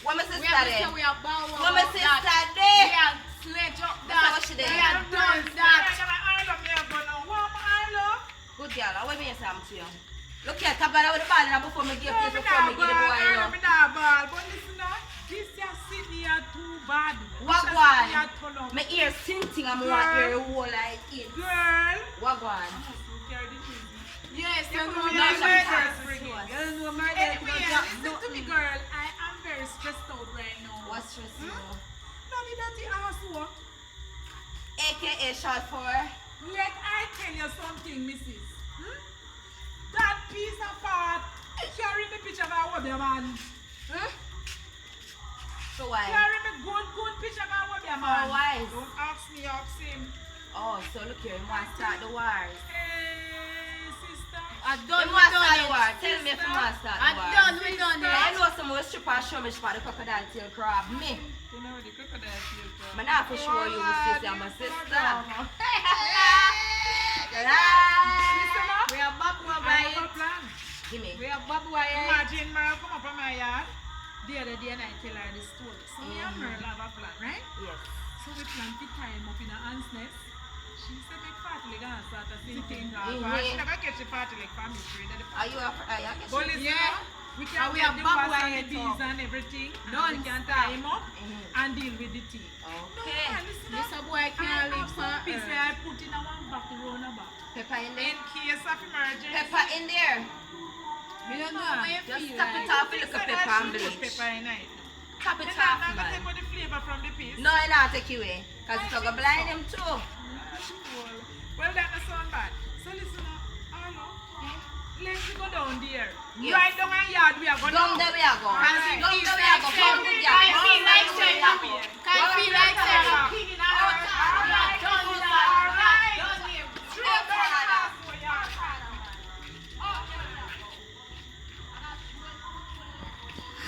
What my sister We have to there? say we are bow wow What my about sister that. We there? have sledge up That's that. what she We did. have done that. Good girl, I want me to say to you. Look here, tap that with the ball now before me give you before me give the boy love. Wagwan. My ear sinting and I want your whole like it. Girl. Wagwan. Yes, you know You that. know my anyway, listen to me, girl. I am very stressed out right now. What's stressing you? Not the dirty asshole. AKA short for Let I tell you something, missus. That piece of art carry me picture of our man. So why? Carry me good picture of our man. For why? Don't ask me, ask him. Oh, so look here, you want to start the wars. Hey, sister. I You done, we want to done start the it. war. Tell me if you want to start I the war. done, we done I it. know some more stripper show me for the crocodile tail crab. Me. You know the crocodile here, girl. I'm not for sure you will see I'm a sister. We are back one I have a by plan. Give me. We are back one. Imagine Merle come up on my yard the other day and I tell her the story. So me and Merle have a plan, right? Yes. So we plan to tie him up in a ant's nest. She said make party leg and start a thinking. She never catch a party leg for me. Are you a But listen, Yeah. we And can we get have the back was wire and the it bees up. and everything. Don't We can stop. tie him up and deal with the tea. Okay. No, listen This up. a boy I can't live have some for piece earth. I put in a one back round about. Pepper in In there. case of emergency. Pepper in there. We don't know how you Just feel tap like. it off with a little pepper and Put bleach. pepper in it. Tap it Then off, I'm gonna man. take out the flavor from the piece. No, I not take you away. Because it's going to blind him too. Well, that doesn't sound bad. So listen up. Hello. Let's go down there. Yes. Right down my yard we are going Down there we are go.